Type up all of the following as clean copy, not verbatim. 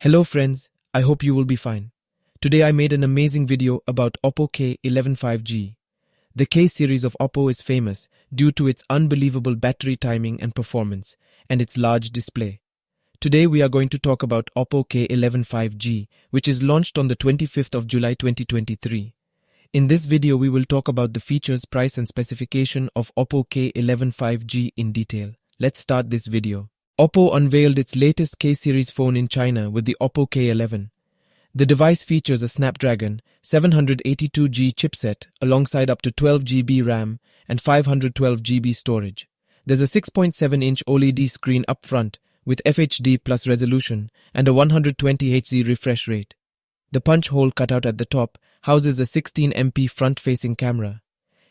Hello friends, I hope you will be fine. Today I made an amazing video about Oppo K11 5G. The K series of Oppo is famous due to its unbelievable battery timing and performance, and its large display. Today we are going to talk about Oppo K11 5G, which is launched on the 25th of July 2023. In this video we will talk about the features, price and specification of Oppo K11 5G in detail. Let's start this video. Oppo unveiled its latest K-series phone in China with the Oppo K11. The device features a Snapdragon 782G chipset alongside up to 12GB RAM and 512GB storage. There's a 6.7-inch OLED screen up front with FHD plus resolution and a 120Hz refresh rate. The punch hole cutout at the top houses a 16MP front-facing camera.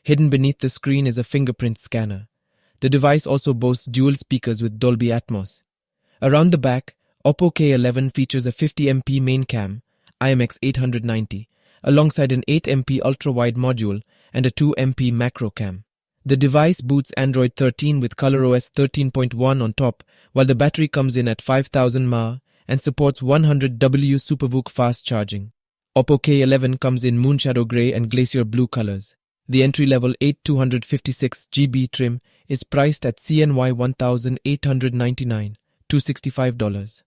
Hidden beneath the screen is a fingerprint scanner. The device also boasts dual speakers with Dolby Atmos. Around the back, Oppo K11 features a 50MP main cam, IMX890, alongside an 8MP ultra-wide module and a 2MP macro cam. The device boots Android 13 with ColorOS 13.1 on top, while the battery comes in at 5000 mAh and supports 100W SuperVOOC fast charging. Oppo K11 comes in Moonshadow Grey and Glacier Blue colors. The entry-level 8256GB trim is priced at CNY 1,899, $265.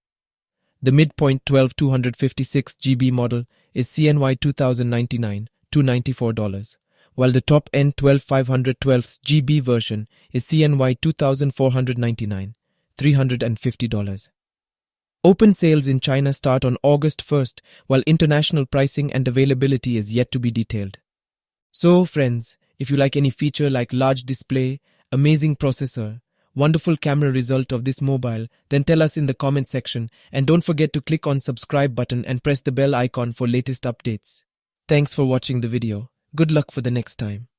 The midpoint 12256GB model is CNY 2,099, $294, while the top-end 12512GB version is CNY 2,499, $350. Open sales in China start on August 1st, while international pricing and availability is yet to be detailed. So friends, if you like any feature like large display, amazing processor, wonderful camera result of this mobile, then tell us in the comment section, and don't forget to click on subscribe button and press the bell icon for latest updates. Thanks for watching the video. Good luck for the next time.